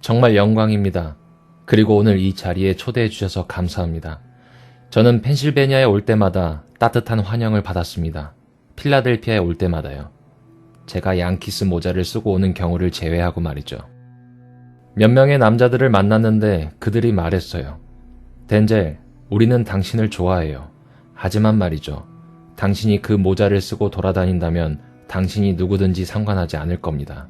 정말 영광입니다. 그리고 오늘 이 자리에 초대해 주셔서 감사합니다. 저는 펜실베니아에 올 때마다 따뜻한 환영을 받았습니다. 필라델피아에 올 때마다요. 제가 양키스 모자를 쓰고 오는 경우를 제외하고 말이죠. 몇 명의 남자들을 만났는데 그들이 말했어요. 덴젤, 우리는 당신을 좋아해요. 하지만 말이죠. 당신이 그 모자를 쓰고 돌아다닌다면 당신이 누구든지 상관하지 않을 겁니다.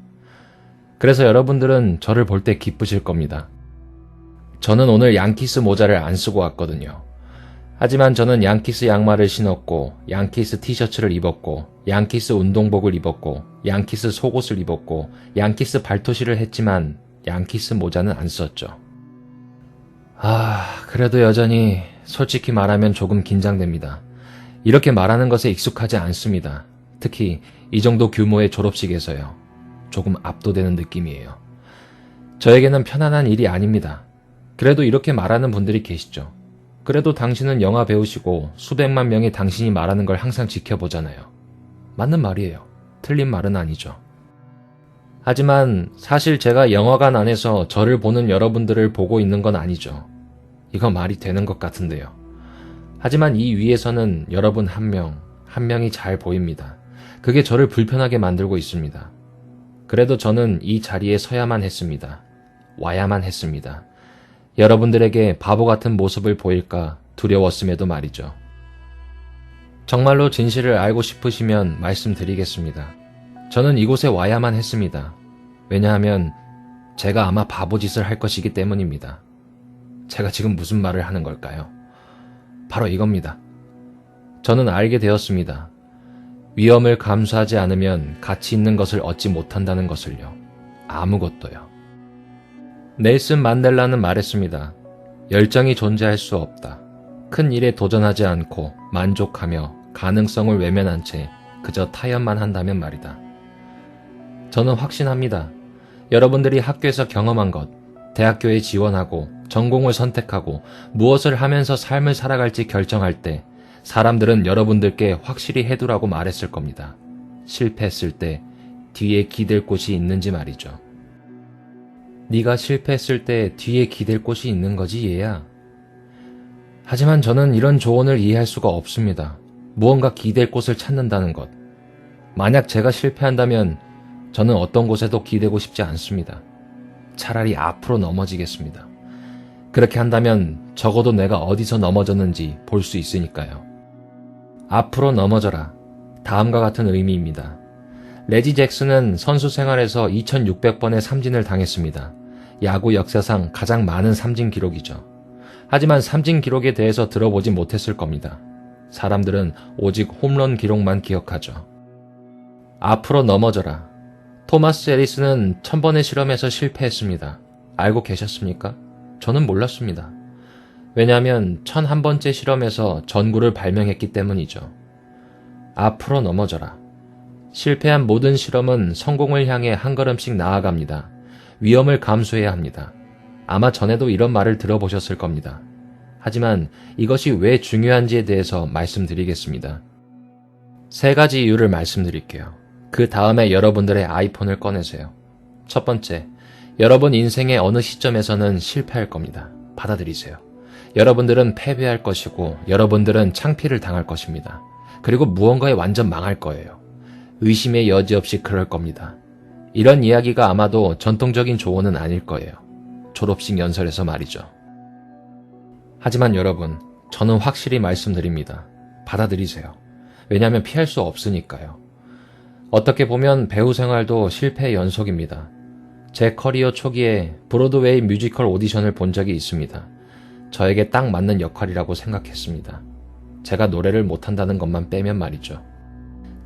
그래서 여러분들은 저를 볼 때 기쁘실 겁니다. 저는 오늘 양키스 모자를 안 쓰고 왔거든요. 하지만 저는 양키스 양말을 신었고, 양키스 티셔츠를 입었고, 양키스 운동복을 입었고, 양키스 속옷을 입었고, 양키스 발토시를 했지만 양키스 모자는 안 썼죠. 그래도 여전히 솔직히 말하면 조금 긴장됩니다. 이렇게 말하는 것에 익숙하지 않습니다. 특히 이 정도 규모의 졸업식에서요. 조금 압도되는 느낌이에요. 저에게는 편안한 일이 아닙니다. 그래도 이렇게 말하는 분들이 계시죠. 그래도 당신은 영화 배우시고 수백만 명이 당신이 말하는 걸 항상 지켜보잖아요. 맞는 말이에요. 틀린 말은 아니죠. 하지만 사실 제가 영화관 안에서 저를 보는 여러분들을 보고 있는 건 아니죠. 이거 말이 되는 것 같은데요. 하지만 이 위에서는 여러분 한 명이 잘 보입니다. 그게 저를 불편하게 만들고 있습니다. 그래도 저는 이 자리에 서야만 했습니다. 와야만 했습니다. 여러분들에게 바보 같은 모습을 보일까 두려웠음에도 말이죠. 정말로 진실을 알고 싶으시면 말씀드리겠습니다. 저는 이곳에 와야만 했습니다. 왜냐하면 제가 아마 바보짓을 할 것이기 때문입니다. 제가 지금 무슨 말을 하는 걸까요? 바로 이겁니다. 저는 알게 되었습니다. 위험을 감수하지 않으면 가치 있는 것을 얻지 못한다는 것을요. 아무것도요. 넬슨 만델라는 말했습니다. 열정이 존재할 수 없다. 큰 일에 도전하지 않고 만족하며 가능성을 외면한 채 그저 타협만 한다면 말이다. 저는 확신합니다. 여러분들이 학교에서 경험한 것, 대학교에 지원하고 전공을 선택하고 무엇을 하면서 삶을 살아갈지 결정할 때 사람들은 여러분들께 확실히 해두라고 말했을 겁니다. 실패했을 때 뒤에 기댈 곳이 있는지 말이죠. 네가 실패했을 때 뒤에 기댈 곳이 있는 거지 얘야. 하지만 저는 이런 조언을 이해할 수가 없습니다. 무언가 기댈 곳을 찾는다는 것. 만약 제가 실패한다면 저는 어떤 곳에도 기대고 싶지 않습니다. 차라리 앞으로 넘어지겠습니다. 그렇게 한다면 적어도 내가 어디서 넘어졌는지 볼 수 있으니까요. 앞으로 넘어져라. 다음과 같은 의미입니다. 레지 잭슨은 선수 생활에서 2600번의 삼진을 당했습니다. 야구 역사상 가장 많은 삼진 기록이죠. 하지만 삼진 기록에 대해서 들어보지 못했을 겁니다. 사람들은 오직 홈런 기록만 기억하죠. 앞으로 넘어져라. 토마스 에디슨은 1000번의 실험에서 실패했습니다. 알고 계셨습니까? 저는 몰랐습니다. 왜냐하면 1001번째 실험에서 전구를 발명했기 때문이죠. 앞으로 넘어져라. 실패한 모든 실험은 성공을 향해 한 걸음씩 나아갑니다. 위험을 감수해야 합니다. 아마 전에도 이런 말을 들어보셨을 겁니다. 하지만 이것이 왜 중요한지에 대해서 말씀드리겠습니다. 3가지 이유를 말씀드릴게요. 그 다음에 여러분들의 아이폰을 꺼내세요. 첫 번째, 여러분 인생의 어느 시점에서는 실패할 겁니다. 받아들이세요. 여러분들은 패배할 것이고 여러분들은 창피를 당할 것입니다. 그리고 무언가에 완전 망할 거예요. 의심의 여지 없이 그럴 겁니다. 이런 이야기가 아마도 전통적인 조언은 아닐 거예요. 졸업식 연설에서 말이죠. 하지만 여러분, 저는 확실히 말씀드립니다. 받아들이세요. 왜냐하면 피할 수 없으니까요. 어떻게 보면 배우 생활도 실패의 연속입니다. 제 커리어 초기에 브로드웨이 뮤지컬 오디션을 본 적이 있습니다. 저에게 딱 맞는 역할이라고 생각했습니다. 제가 노래를 못한다는 것만 빼면 말이죠.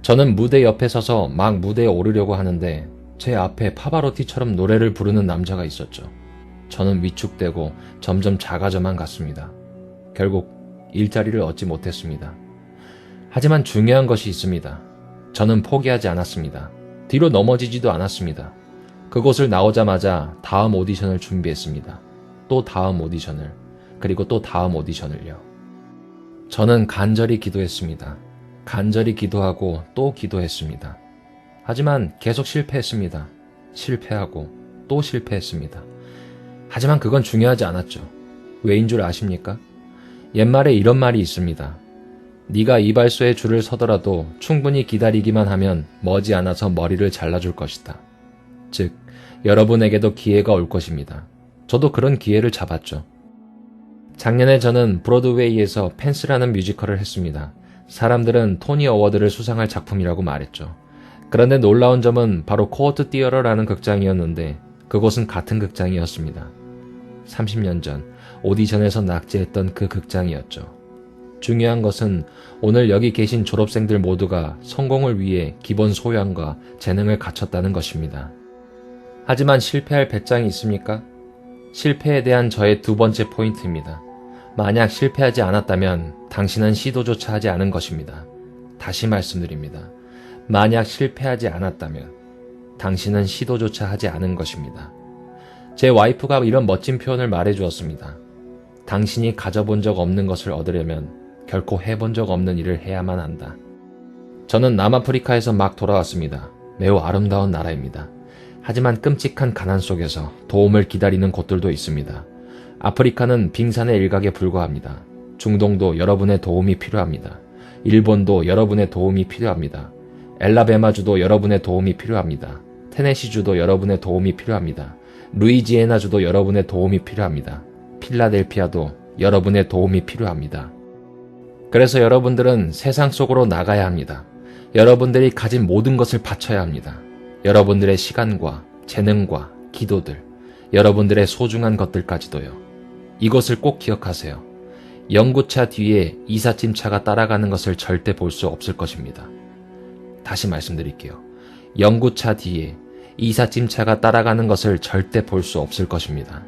저는 무대 옆에 서서 막 무대에 오르려고 하는데 제 앞에 파바로티처럼 노래를 부르는 남자가 있었죠. 저는 위축되고 점점 작아져만 갔습니다. 결국 일자리를 얻지 못했습니다. 하지만 중요한 것이 있습니다. 저는 포기하지 않았습니다. 뒤로 넘어지지도 않았습니다. 그곳을 나오자마자 다음 오디션을 준비했습니다. 또 다음 오디션을, 그리고 또 다음 오디션을요. 저는 간절히 기도했습니다. 간절히 기도하고 또 기도했습니다. 하지만 계속 실패했습니다. 실패하고 또 실패했습니다. 하지만 그건 중요하지 않았죠. 왜인 줄 아십니까? 옛말에 이런 말이 있습니다. 네가 이발소에 줄을 서더라도 충분히 기다리기만 하면 머지않아서 머리를 잘라줄 것이다. 즉, 여러분에게도 기회가 올 것입니다. 저도 그런 기회를 잡았죠. 작년에 저는 브로드웨이에서 펜스라는 뮤지컬을 했습니다. 사람들은 토니 어워드를 수상할 작품이라고 말했죠. 그런데 놀라운 점은 바로 코어트 티어러라는 극장이었는데 그곳은 같은 극장이었습니다. 30년 전 오디션에서 낙제했던 그 극장이었죠. 중요한 것은 오늘 여기 계신 졸업생들 모두가 성공을 위해 기본 소양과 재능을 갖췄다는 것입니다. 하지만 실패할 배짱이 있습니까? 실패에 대한 저의 두 번째 포인트입니다. 만약 실패하지 않았다면 당신은 시도조차 하지 않은 것입니다. 다시 말씀드립니다. 만약 실패하지 않았다면 당신은 시도조차 하지 않은 것입니다. 제 와이프가 이런 멋진 표현을 말해주었습니다. 당신이 가져본 적 없는 것을 얻으려면 결코 해본 적 없는 일을 해야만 한다. 저는 남아프리카에서 막 돌아왔습니다. 매우 아름다운 나라입니다. 하지만 끔찍한 가난 속에서 도움을 기다리는 곳들도 있습니다. 아프리카는 빙산의 일각에 불과합니다. 중동도 여러분의 도움이 필요합니다. 일본도 여러분의 도움이 필요합니다. 엘라베마주도 여러분의 도움이 필요합니다. 테네시주도 여러분의 도움이 필요합니다. 루이지애나주도 여러분의 도움이 필요합니다. 필라델피아도 여러분의 도움이 필요합니다. 그래서 여러분들은 세상 속으로 나가야 합니다. 여러분들이 가진 모든 것을 바쳐야 합니다. 여러분들의 시간과 재능과 기도들, 여러분들의 소중한 것들까지도요. 이것을 꼭 기억하세요. 연구차 뒤에 이삿짐차가 따라가는 것을 절대 볼 수 없을 것입니다. 다시 말씀드릴게요. 연구차 뒤에 이삿짐차가 따라가는 것을 절대 볼 수 없을 것입니다.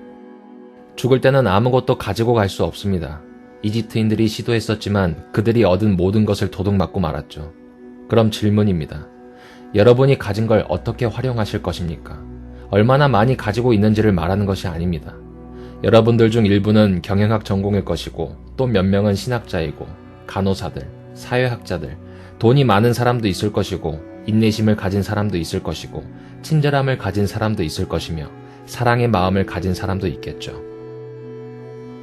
죽을 때는 아무것도 가지고 갈 수 없습니다. 이집트인들이 시도했었지만 그들이 얻은 모든 것을 도둑맞고 말았죠. 그럼 질문입니다. 여러분이 가진 걸 어떻게 활용하실 것입니까? 얼마나 많이 가지고 있는지를 말하는 것이 아닙니다. 여러분들 중 일부는 경영학 전공일 것이고 또 몇 명은 신학자이고 간호사들, 사회학자들, 돈이 많은 사람도 있을 것이고 인내심을 가진 사람도 있을 것이고 친절함을 가진 사람도 있을 것이며 사랑의 마음을 가진 사람도 있겠죠.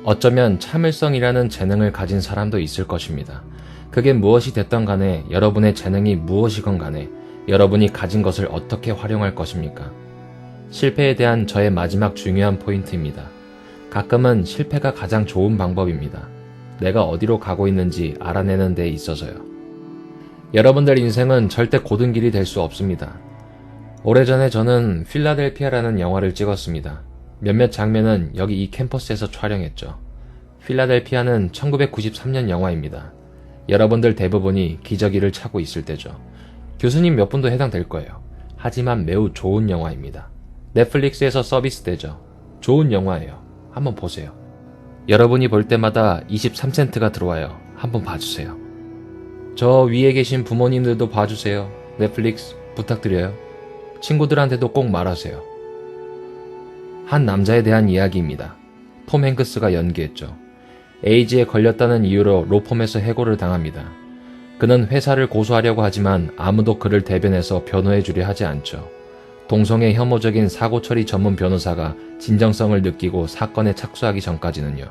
어쩌면 참을성이라는 재능을 가진 사람도 있을 것입니다. 그게 무엇이 됐던 간에 여러분의 재능이 무엇이건 간에 여러분이 가진 것을 어떻게 활용할 것입니까? 실패에 대한 저의 마지막 중요한 포인트입니다. 가끔은 실패가 가장 좋은 방법입니다. 내가 어디로 가고 있는지 알아내는 데 있어서요. 여러분들 인생은 절대 고든 길이 될 수 없습니다. 오래전에 저는 필라델피아라는 영화를 찍었습니다. 몇몇 장면은 여기 이 캠퍼스에서 촬영했죠. 필라델피아는 1993년 영화입니다. 여러분들 대부분이 기저귀를 차고 있을 때죠. 교수님 몇 분도 해당될 거예요. 하지만 매우 좋은 영화입니다. 넷플릭스에서 서비스되죠. 좋은 영화예요. 한번 보세요. 여러분이 볼 때마다 23센트가 들어와요. 한번 봐주세요. 저 위에 계신 부모님들도 봐주세요. 넷플릭스 부탁드려요. 친구들한테도 꼭 말하세요. 한 남자에 대한 이야기입니다. 톰 행크스가 연기했죠. 에이즈에 걸렸다는 이유로 로펌에서 해고를 당합니다. 그는 회사를 고소하려고 하지만 아무도 그를 대변해서 변호해주려 하지 않죠. 동성애 혐오적인 사고 처리 전문 변호사가 진정성을 느끼고 사건에 착수하기 전까지는요.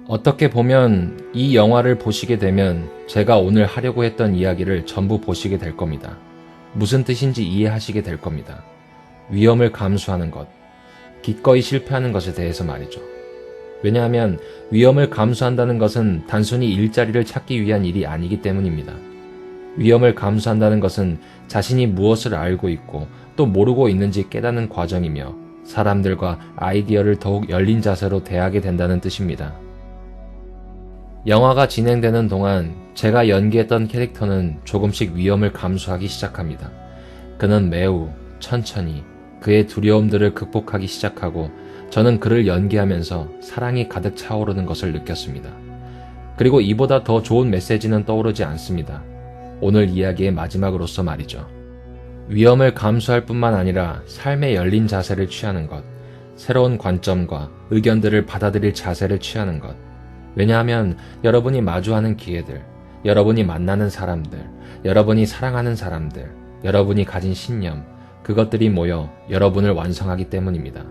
어떻게 보면 이 영화를 보시게 되면 제가 오늘 하려고 했던 이야기를 전부 보시게 될 겁니다. 무슨 뜻인지 이해하시게 될 겁니다. 위험을 감수하는 것, 기꺼이 실패하는 것에 대해서 말이죠. 왜냐하면 위험을 감수한다는 것은 단순히 일자리를 찾기 위한 일이 아니기 때문입니다. 위험을 감수한다는 것은 자신이 무엇을 알고 있고 또 모르고 있는지 깨닫는 과정이며 사람들과 아이디어를 더욱 열린 자세로 대하게 된다는 뜻입니다. 영화가 진행되는 동안 제가 연기했던 캐릭터는 조금씩 위험을 감수하기 시작합니다. 그는 매우 천천히 그의 두려움들을 극복하기 시작하고 저는 그를 연기하면서 사랑이 가득 차오르는 것을 느꼈습니다. 그리고 이보다 더 좋은 메시지는 떠오르지 않습니다. 오늘 이야기의 마지막으로서 말이죠. 위험을 감수할 뿐만 아니라 삶에 열린 자세를 취하는 것, 새로운 관점과 의견들을 받아들일 자세를 취하는 것. 왜냐하면 여러분이 마주하는 기회들, 여러분이 만나는 사람들, 여러분이 사랑하는 사람들, 여러분이 가진 신념, 그것들이 모여 여러분을 완성하기 때문입니다.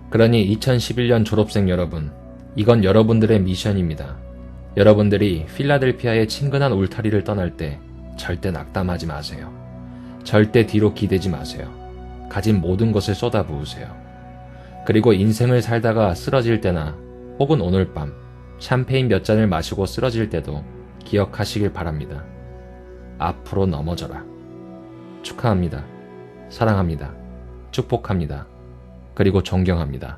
그러니 2011년 졸업생 여러분, 이건 여러분들의 미션입니다. 여러분들이 필라델피아의 친근한 울타리를 떠날 때 절대 낙담하지 마세요. 절대 뒤로 기대지 마세요. 가진 모든 것을 쏟아부으세요. 그리고 인생을 살다가 쓰러질 때나 혹은 오늘 밤 샴페인 몇 잔을 마시고 쓰러질 때도 기억하시길 바랍니다. 앞으로 넘어져라. 축하합니다. 사랑합니다. 축복합니다. 그리고 존경합니다.